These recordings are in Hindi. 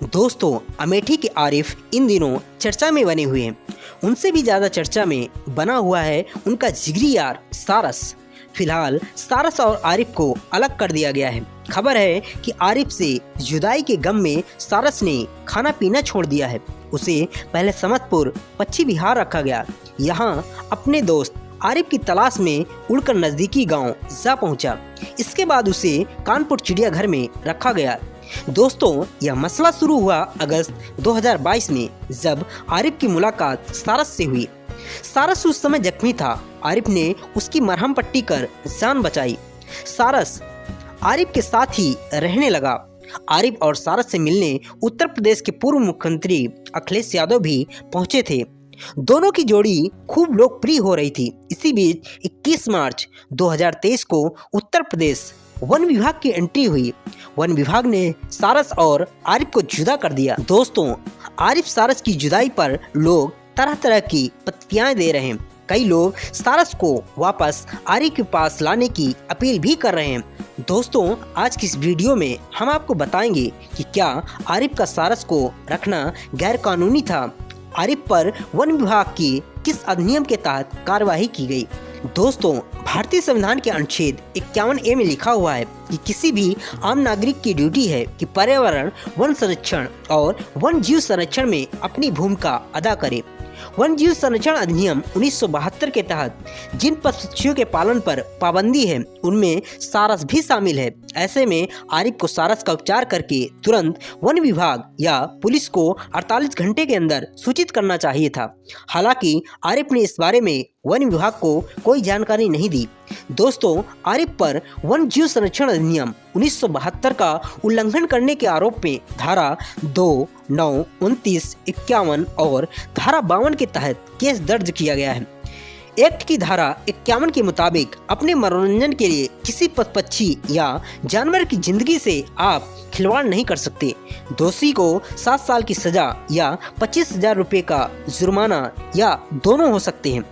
दोस्तों, अमेठी के आरिफ इन दिनों चर्चा में बने हुए हैं। उनसे भी ज़्यादा चर्चा में बना हुआ है उनका जिगरी यार सारस। फिलहाल सारस और आरिफ को अलग कर दिया गया है। खबर है कि आरिफ से जुदाई के गम में सारस ने खाना पीना छोड़ दिया है। उसे पहले समतपुर पश्चिम बिहार रखा गया। यहाँ अपने दोस्त आरिफ की तलाश में उड़कर नज़दीकी गांव जा पहुंचा। इसके बाद उसे कानपुर चिड़ियाघर में रखा गया। दोस्तों, यह मसला शुरू हुआ अगस्त 2022 में, जब आरिफ की मुलाकात सारस से हुई। सारस उस समय जख्मी था। आरिफ ने उसकी मरहम पट्टी कर जान बचाई। सारस आरिफ के साथ ही रहने लगा। आरिफ और सारस से मिलने उत्तर प्रदेश के पूर्व मुख्यमंत्री अखिलेश यादव भी पहुंचे थे। दोनों की जोड़ी खूब लोकप्रिय हो रही थी। इसी बीच 21 मार्च 2023 को उत्तर प्रदेश वन विभाग की एंट्री हुई। वन विभाग ने सारस और आरिफ को जुदा कर दिया। दोस्तों, आरिफ सारस की जुदाई पर लोग तरह तरह की प्रतिक्रियाएं दे रहे हैं। कई लोग सारस को वापस आरिफ के पास लाने की अपील भी कर रहे हैं। दोस्तों, आज की इस वीडियो में हम आपको बताएंगे कि क्या आरिफ का सारस को रखना गैर कानूनी था। आरिफ पर वन विभाग की किस अधिनियम के तहत कार्रवाई की गई। दोस्तों, भारतीय संविधान के अनुच्छेद 51A में लिखा हुआ है कि किसी भी आम नागरिक की ड्यूटी है कि पर्यावरण, वन संरक्षण और वन जीव संरक्षण में अपनी भूमिका अदा करे। वन जीव संरक्षण अधिनियम 1972 के तहत जिन पक्षियों के पालन पर पाबंदी है, उनमें सारस भी शामिल है। ऐसे में आरिफ को सारस का उपचार करके तुरंत वन विभाग या पुलिस को 48 घंटे के अंदर सूचित करना चाहिए था। हालांकि आरिफ ने इस बारे में वन विभाग को कोई जानकारी नहीं दी। दोस्तों, आरिफ पर वन जीव संरक्षण अधिनियम 1972 का उल्लंघन करने के आरोप में धारा 2, 9, 29, 51 और धारा 52 के तहत केस दर्ज किया गया है। एक्ट की धारा 51 के मुताबिक अपने मनोरंजन के लिए किसी पक्षी या जानवर की जिंदगी से आप खिलवाड़ नहीं कर सकते। दोषी को 7 साल की सजा या 25,000 रुपये का जुर्माना या दोनों हो सकते हैं।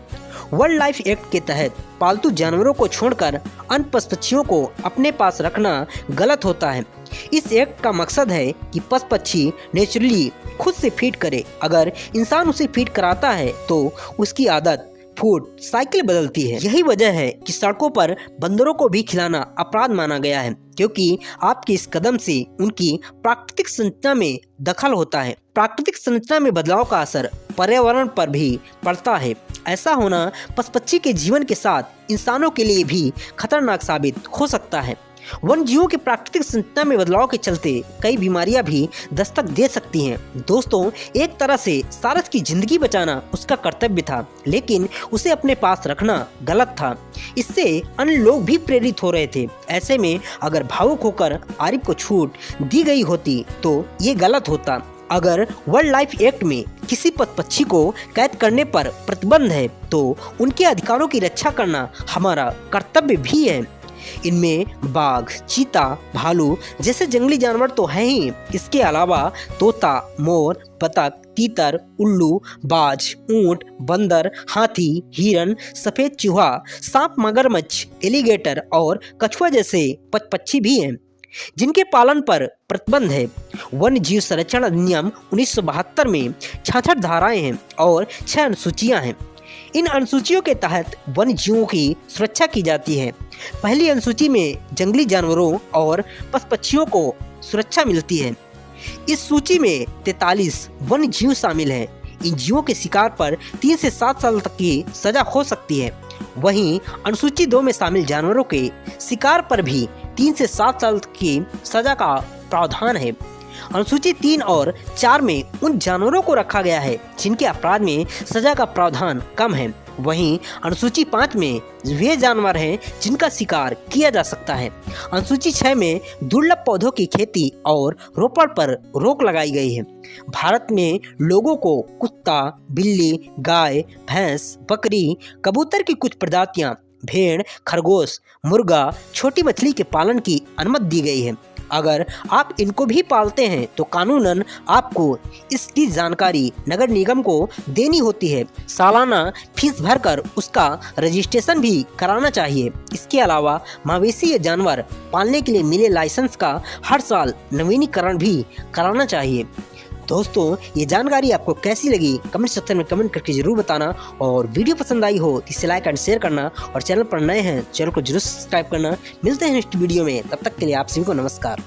वाइल्ड लाइफ एक्ट के तहत पालतू जानवरों को छोड़कर अन्य पशु-पक्षियों को अपने पास रखना गलत होता है। इस एक्ट का मकसद है कि पशु-पक्षी नेचुरली खुद से फीड करे। अगर इंसान उसे फीड कराता है तो उसकी आदत फूड साइकिल बदलती है। यही वजह है कि सड़कों पर बंदरों को भी खिलाना अपराध माना गया है, क्योंकि आपके इस कदम से उनकी प्राकृतिक संरचना में दखल होता है। प्राकृतिक संरचना में बदलाव का असर पर्यावरण पर भी पड़ता है। ऐसा होना पशु-पक्षी के जीवन के साथ इंसानों के लिए भी खतरनाक साबित हो सकता है। वन जीवों के प्राकृतिक संरचना में बदलाव के चलते कई बीमारियां भी दस्तक दे सकती हैं। दोस्तों, एक तरह से सारस की जिंदगी बचाना उसका कर्तव्य था, लेकिन उसे अपने पास रखना गलत था। इससे अन्य लोग भी प्रेरित हो रहे थे। ऐसे में अगर भावुक होकर आरिफ को छूट दी गई होती तो ये गलत होता। अगर वाइल्ड लाइफ एक्ट में किसी पक्षी को कैद करने पर प्रतिबंध है तो उनके अधिकारों की रक्षा करना हमारा कर्तव्य भी है। इनमें बाघ, चीता, भालू जैसे जंगली जानवर तो हैं ही। इसके अलावा तोता, मोर, बतख, तीतर, उल्लू, बाज, ऊंट, बंदर, हाथी, हिरन, सफेद चूहा, सांप, मगरमच्छ, एलिगेटर और कछुआ जैसे पक्षी भी हैं जिनके पालन पर प्रतिबंध है। वन जीव संरक्षण अधिनियम 1972 में 66 धाराएं हैं और 6 अनुसूचियां हैं। इन अनुसूचियों के तहत वन जीवों की सुरक्षा की जाती है। पहली अनुसूची में जंगली जानवरों और पशु-पक्षियों को सुरक्षा मिलती है। इस सूची में 43 वन जीव शामिल हैं। इन जीवों के शिकार पर 3 से 7 साल तक की सजा हो सकती है। वहीं अनुसूची 2 में शामिल जानवरों के शिकार पर भी 3 से 7 साल तक की सजा का प्रावधान है। अनुसूची 3 और 4 में उन जानवरों को रखा गया है जिनके अपराध में सजा का प्रावधान कम है। वहीं अनुसूची 5 में वे जानवर हैं जिनका शिकार किया जा सकता है। अनुसूची 6 में दुर्लभ पौधों की खेती और रोपण पर रोक लगाई गई है। भारत में लोगों को कुत्ता, बिल्ली, गाय, भैंस, बकरी, कबूतर की कुछ प्रजातियां, भेड़, खरगोश, मुर्गा, छोटी मछली के पालन की अनुमति दी गई है। अगर आप इनको भी पालते हैं तो कानूनन आपको इसकी जानकारी नगर निगम को देनी होती है। सालाना फीस भरकर उसका रजिस्ट्रेशन भी कराना चाहिए। इसके अलावा मवेशी या जानवर पालने के लिए मिले लाइसेंस का हर साल नवीनीकरण भी कराना चाहिए। दोस्तों, ये जानकारी आपको कैसी लगी कमेंट सेक्शन में कमेंट करके जरूर बताना, और वीडियो पसंद आई हो तो इसे लाइक एंड शेयर करना, और चैनल पर नए हैं चैनल को जरूर सब्सक्राइब करना। मिलते हैं नेक्स्ट वीडियो में, तब तक के लिए आप सभी को नमस्कार।